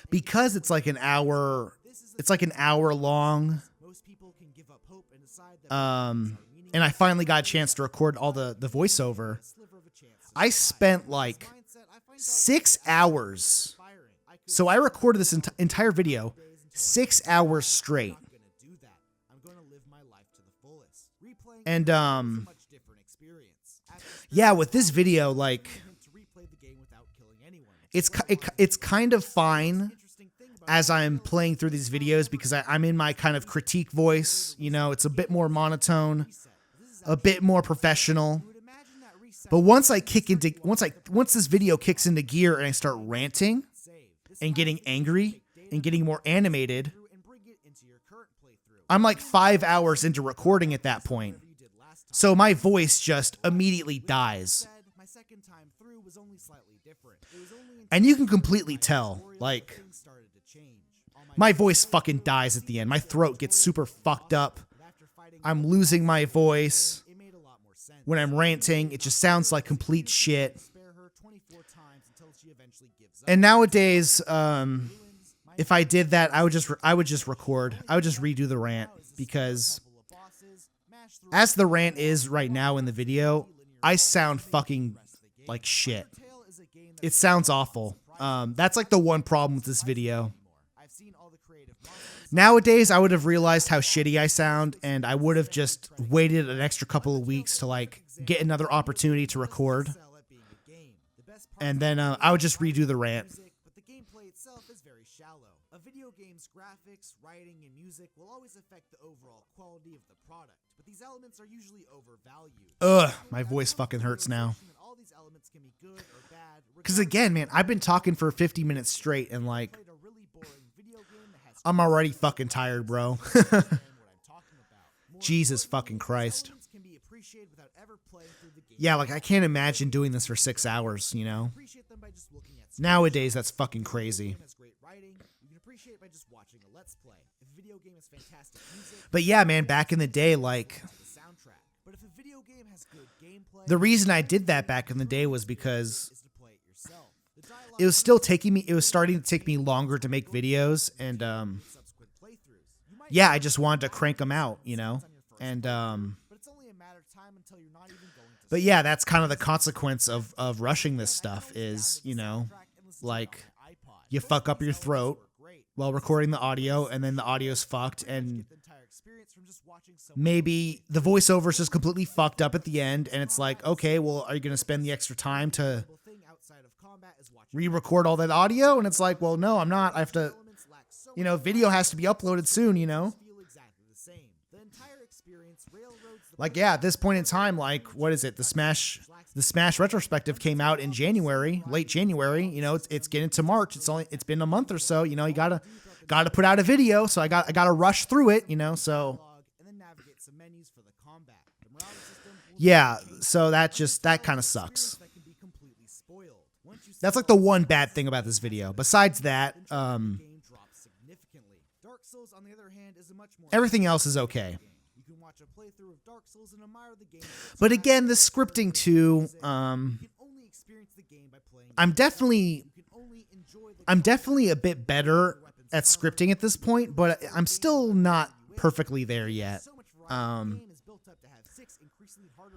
because it's like an hour long, and I finally got a chance to record all the voiceover, I spent like 6 hours. So I recorded this entire video 6 hours straight. And yeah, with this video, like, it's kind of fine as I'm playing through these videos because I'm in my kind of critique voice. You know, it's a bit more monotone, a bit more professional. But once this video kicks into gear and I start ranting and getting angry, and getting more animated, I'm like 5 hours into recording at that point. So my voice just immediately dies. And you can completely tell, like, my voice fucking dies at the end. My throat gets super fucked up. I'm losing my voice. When I'm ranting, it just sounds like complete shit. And nowadays, if I did that, I would just record. I would just redo the rant, because as the rant is right now in the video, I sound fucking like shit. It sounds awful. That's like the one problem with this video. Nowadays, I would have realized how shitty I sound, and I would have just waited an extra couple of weeks to like get another opportunity to record. And then I would just redo the rant. But the gameplay itself is very shallow. A video game's graphics, writing, and music will always affect the overall quality of the product, but these elements are usually overvalued. Ugh, my voice fucking hurts now. Because again, man, I've been talking for 50 minutes straight, and like, I'm already fucking tired, bro. Jesus fucking Christ. Yeah, like, I can't imagine doing this for 6 hours, you know? Nowadays, that's fucking crazy. But yeah, man, back in the day, like, the reason I did that back in the day was because it was starting to take me longer to make videos, and yeah, I just wanted to crank them out, you know? And but yeah, that's kind of the consequence of rushing this stuff is, you know, like, you fuck up your throat while recording the audio, and then the audio's fucked, and maybe the voiceover is just completely fucked up at the end, and it's like, okay, well, are you going to spend the extra time to re-record all that audio? And it's like, well, no, I'm not. I have to, you know, video has to be uploaded soon, you know? Like, yeah, at this point in time, like, what is it? The Smash retrospective came out in January, late January. You know, it's getting to March. It's been a month or so. You know, you gotta put out a video. So I gotta rush through it. You know, so yeah. So that kind of sucks. That's like the one bad thing about this video. Besides that, everything else is okay. But again, the scripting too, I'm definitely a bit better at scripting at this point, but I'm still not perfectly there yet.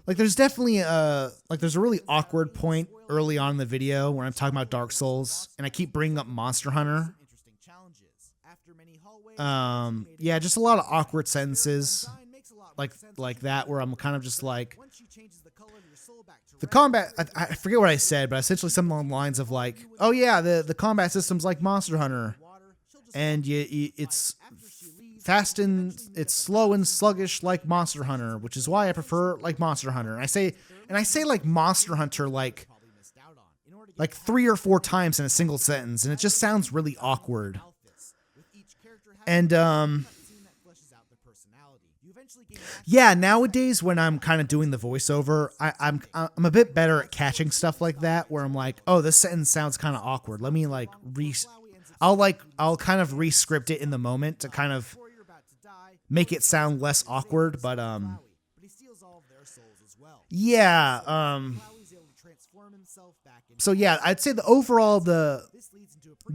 Like, there's definitely there's a really awkward point early on in the video where I'm talking about Dark Souls, and I keep bringing up Monster Hunter. Yeah, just a lot of awkward sentences like that, where I'm kind of just like, the combat, I forget what I said, but essentially something along the lines of like, oh yeah, the combat system's like Monster Hunter, and it's fast and it's slow and sluggish like Monster Hunter, which is why I prefer like Monster Hunter. And I say like Monster Hunter like 3 or 4 times in a single sentence, and it just sounds really awkward. And yeah, nowadays when I'm kind of doing the voiceover, I'm a bit better at catching stuff like that, where I'm like, oh, this sentence sounds kind of awkward. Let me like I'll kind of re-script it in the moment to kind of make it sound less awkward. But yeah, so yeah, I'd say the overall the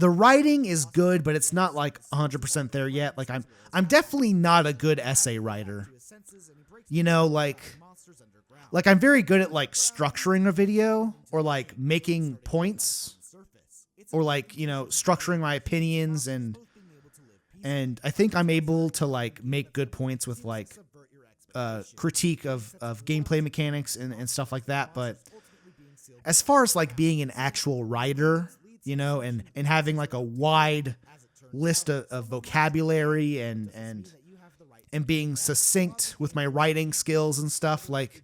writing is good, but it's not like 100% there yet. Like, I'm definitely not a good essay writer. You know, like I'm very good at like structuring a video, or like making points, or like, you know, structuring my opinions, and I think I'm able to like make good points with like critique of gameplay mechanics and stuff like that. But as far as like being an actual writer, you know, and having like a wide list of vocabulary and being succinct with my writing skills and stuff, like,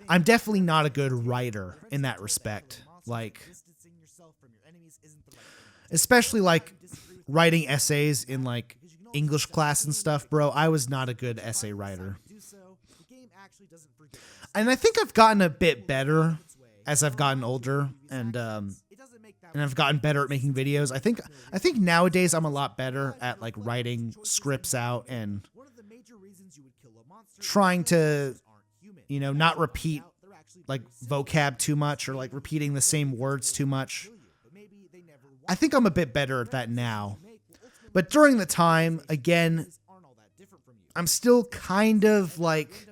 I'm definitely not a good writer in that respect. Like, especially like writing essays in like English class and stuff, bro. I was not a good essay writer. And I think I've gotten a bit better as I've gotten older, and I've gotten better at making videos. I think nowadays I'm a lot better at like writing scripts out and trying to, you know, not repeat like vocab too much or like repeating the same words too much. I think I'm a bit better at that now. But during the time, again, I'm still kind of like,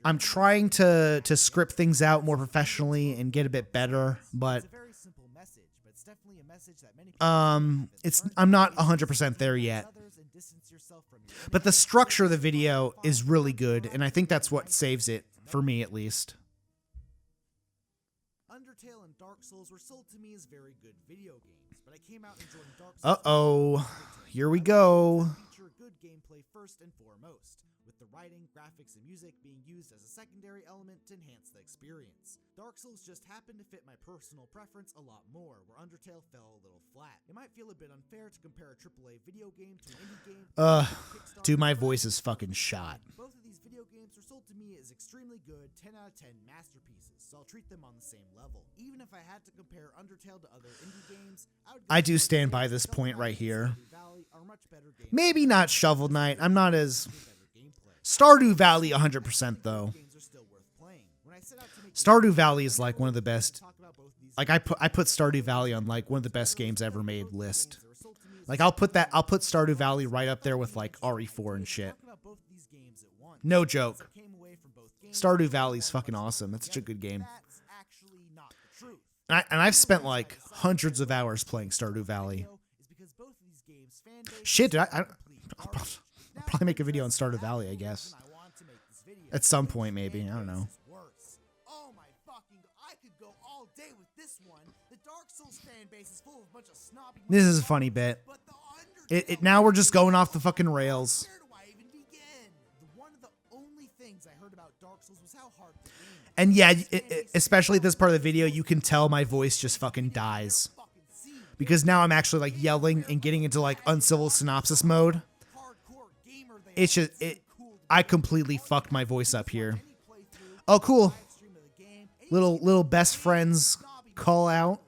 I'm trying to script things out more professionally and get a bit better, but I'm not 100% there yet. But the structure of the video is really good, and I think that's what saves it, for me at least. Undertale and Dark Souls were sold to me as very good video games, but I came out enjoying Dark Souls. Uh-oh. Here we go. Feature good gameplay first and foremost, with the writing, graphics, and music being used as a secondary element to enhance the experience. Dark Souls just happened to fit my personal preference a lot more, where Undertale fell a little flat. It might feel a bit unfair to compare a AAA video game to an indie game. Dude, my voice is fucking shot. Both of these video games were sold to me as extremely good 10 out of 10 masterpieces, so I'll treat them on the same level. Even if I had to compare Undertale to other indie games, I do stand by this point right here. Maybe not Shovel Knight. I'm not as... Stardew Valley 100% though. Stardew Valley is like one of the best. Like I put Stardew Valley on like one of the best games ever made list. Like I'll put Stardew Valley right up there with like RE4 and shit. No joke. Stardew Valley's fucking awesome. That's such a good game. And I've spent like hundreds of hours playing Stardew Valley. Shit, dude, I'll probably make a video on Stardew Valley, I guess. At some point, maybe. I don't know. Oh my fucking, I could go all day with this one. The Dark Souls fan base is full of a bunch of snobby. This is a funny bit. Now we're just going off the fucking rails. Where do I even begin? One of the only things I heard about Dark Souls was how hard the game was. And yeah, especially at this part of the video, you can tell my voice just fucking dies. Because now I'm actually like yelling and getting into like uncivil synopsis mode. It's just, I completely fucked my voice up here. Oh, cool. Little best friends call out.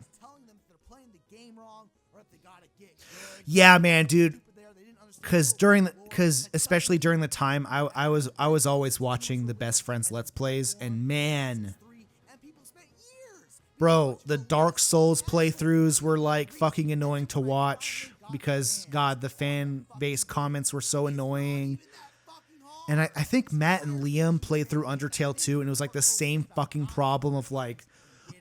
Yeah, man, dude. Because especially during the time, I was always watching the best friends Let's Plays, and man, bro, the Dark Souls playthroughs were like fucking annoying to watch because God, the fan base comments were so annoying. And I think Matt and Liam played through Undertale too, and it was like the same fucking problem of like,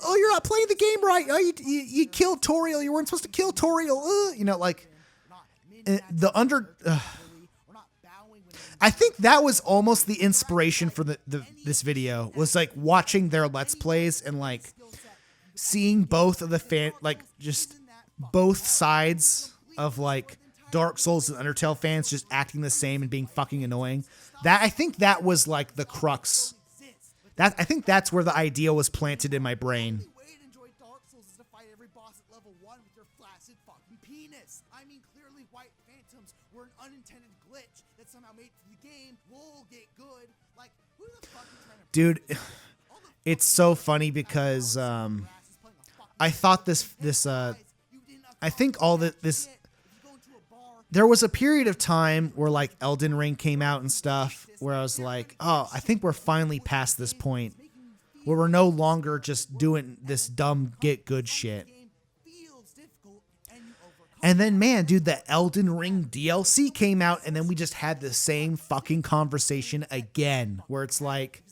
oh, you're not playing the game right. Oh, you killed Toriel. You weren't supposed to kill Toriel. You know, like I think that was almost the inspiration for this video, was like watching their Let's Plays and like seeing both of the just both sides of like Dark Souls and Undertale fans just acting the same and being fucking annoying. I think that was like the crux. I think that's where the idea was planted in my brain. Dude, it's so funny because I thought I think all this. There was a period of time where like Elden Ring came out and stuff where I was like, oh, I think we're finally past this point where we're no longer just doing this dumb get good shit. And then, man, dude, the Elden Ring DLC came out, and then we just had the same fucking conversation again where it's like,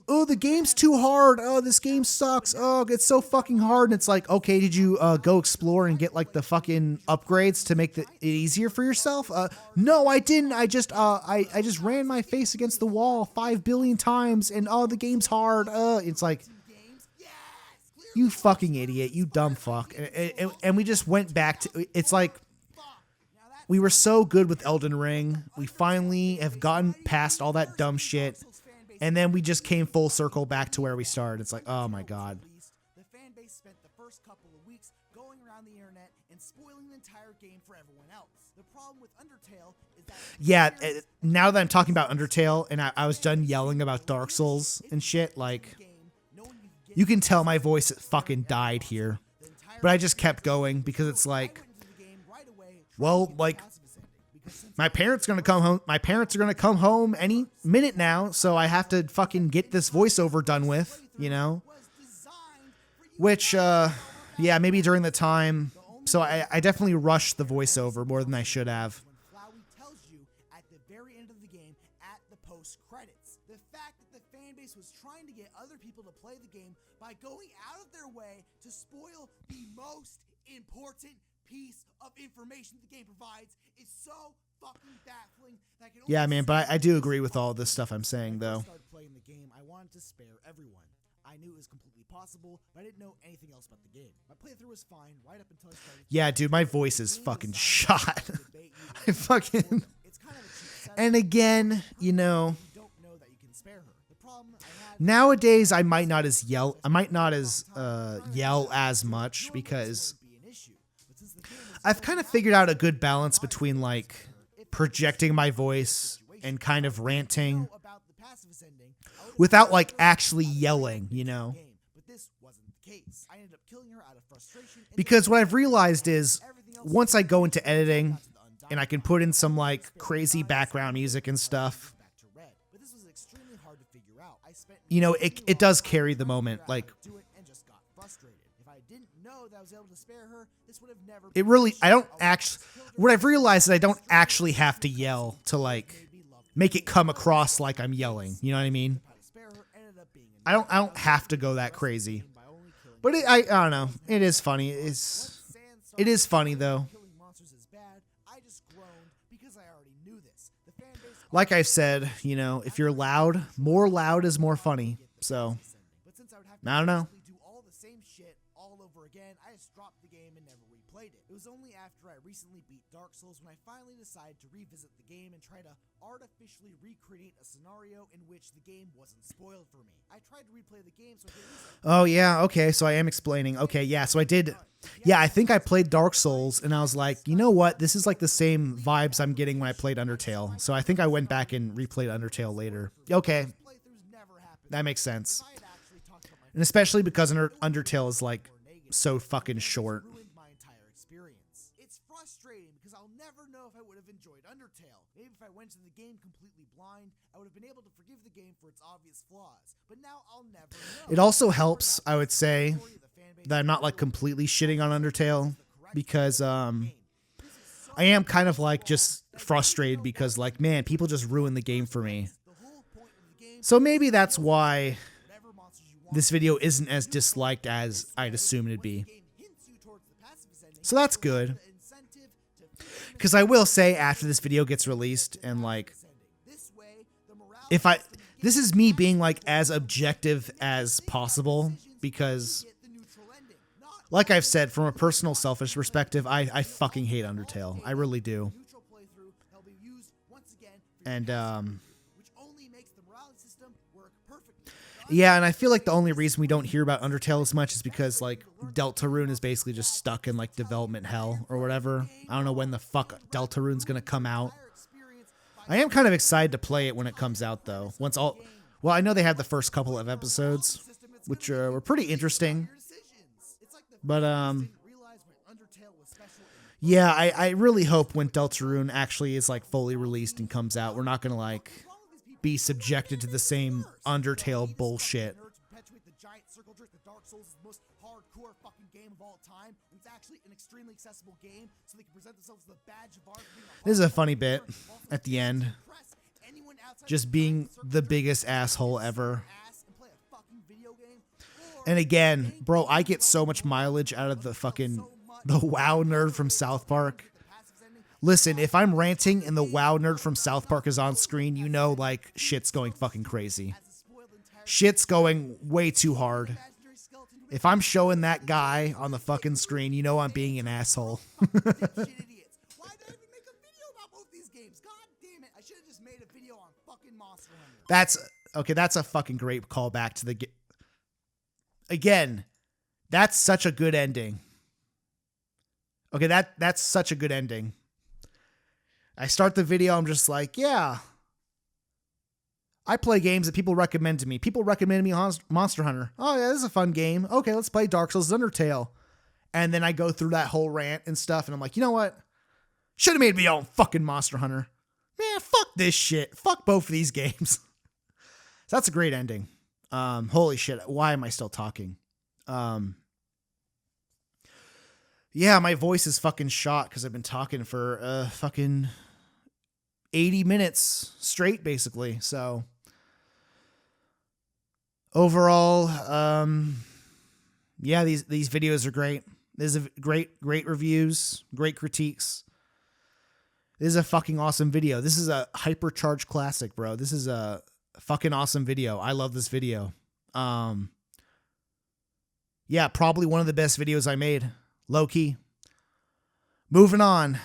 oh, the game's too hard. Oh, this game sucks. Oh, it's so fucking hard. And it's like, okay, did you go explore and get like the fucking upgrades to make it easier for yourself? No, I didn't. I just ran my face against the wall 5 billion times, and oh, the game's hard. It's like, you fucking idiot, you dumb fuck. And we just went back to, it's like, we were so good with Elden Ring. We finally have gotten past all that dumb shit. And then we just came full circle back to where we started. It's like, oh my God. spent the first couple of weeks going around the internet and spoiling the entire game for everyone else. The problem with Undertale is that... Yeah, now that I'm talking about Undertale and I was done yelling about Dark Souls and shit, like, you can tell my voice fucking died here. But I just kept going because it's like, well, like, my parents are gonna come home any minute now, so I have to fucking get this voiceover done with, you know? Which, yeah, maybe during the time. So I definitely rushed the voiceover more than I should have. Flowey tells you at the very end of the game at the post credits. The fact that the fan base was trying to get other people to play the game by going out of their way to spoil the most important piece of information the game provides is so fucking baffling. That Yeah, man, but I do agree with all this stuff I'm saying, though. When I started playing the game, I wanted to spare everyone. I knew it was completely possible, but I didn't know anything else about the game. My playthrough was fine right up until I started. Yeah, dude, my voice is fucking shot. I fucking... And again, you know, nowadays I might not as yell as much because I've kind of figured out a good balance between like projecting my voice and kind of ranting without like actually yelling, you know. Because what I've realized is once I go into editing and I can put in some like crazy background music and stuff, you know, it does carry the moment. Like, it really, I don't actually, what I've realized is I don't actually have to yell to like make it come across like I'm yelling. You know what I mean? I don't have to go that crazy. But I don't know. It is funny. It is funny though. Like I said, you know, if you're loud, more loud is more funny. So, I don't know. I just dropped the game and never replayed it. It was only after I recently beat Dark Souls when I finally decided to revisit the game and try to artificially recreate a scenario in which the game wasn't spoiled for me. I tried to replay the game so I could... Oh, yeah, okay, so I am explaining. Okay, yeah, so I did... Yeah, I think I played Dark Souls, and I was like, you know what? This is like the same vibes I'm getting when I played Undertale. So I think I went back and replayed Undertale later. Okay, that makes sense. And especially because Undertale is like so fucking short. It's frustrating because I'll never know if I would have enjoyed Undertale. Maybe if I went to the game completely blind, I would have been able to forgive the game for its obvious flaws. But now I'll never know. It also helps, I would say, that I'm not like completely shitting on Undertale because I am kind of like just frustrated because like, man, people just ruin the game for me. So maybe that's why this video isn't as disliked as I'd assume it'd be. So that's good. Because I will say after this video gets released and like, this is me being like as objective as possible because like I've said, from a personal selfish perspective, I fucking hate Undertale. I really do. And yeah, and I feel like the only reason we don't hear about Undertale as much is because, like, Deltarune is basically just stuck in, like, development hell or whatever. I don't know when the fuck Deltarune's gonna come out. I am kind of excited to play it when it comes out, though. Well, I know they had the first couple of episodes, which were pretty interesting. But, yeah, I really hope when Deltarune actually is, like, fully released and comes out, we're not gonna, like... be subjected to the same Undertale bullshit. This is a funny bit at the end. Just being the biggest asshole ever. And again, bro, I get so much mileage out of the WoW nerd from South Park. Listen, if I'm ranting and the WoW nerd from South Park is on screen, you know, like, shit's going fucking crazy. Shit's going way too hard. If I'm showing that guy on the fucking screen, you know I'm being an asshole. That's a fucking great callback to the... Again, That's such a good ending. Okay, that's such a good ending. I start the video, I'm just like, yeah. I play games that people recommend to me. People recommend me Monster Hunter. Oh yeah, this is a fun game. Okay, let's play Dark Souls Undertale. And then I go through that whole rant and stuff, and I'm like, you know what? Should have made me own fucking Monster Hunter. Man, fuck this shit. Fuck both of these games. So that's a great ending. Holy shit. Why am I still talking? Yeah, my voice is fucking shot because I've been talking for fucking 80 minutes straight, basically. So overall, yeah, these videos are great. This is great reviews, great critiques. This is a fucking awesome video. This is a HyperCharge classic, bro. This is a fucking awesome video. I love this video. Yeah, probably one of the best videos I made. Low key. Moving on.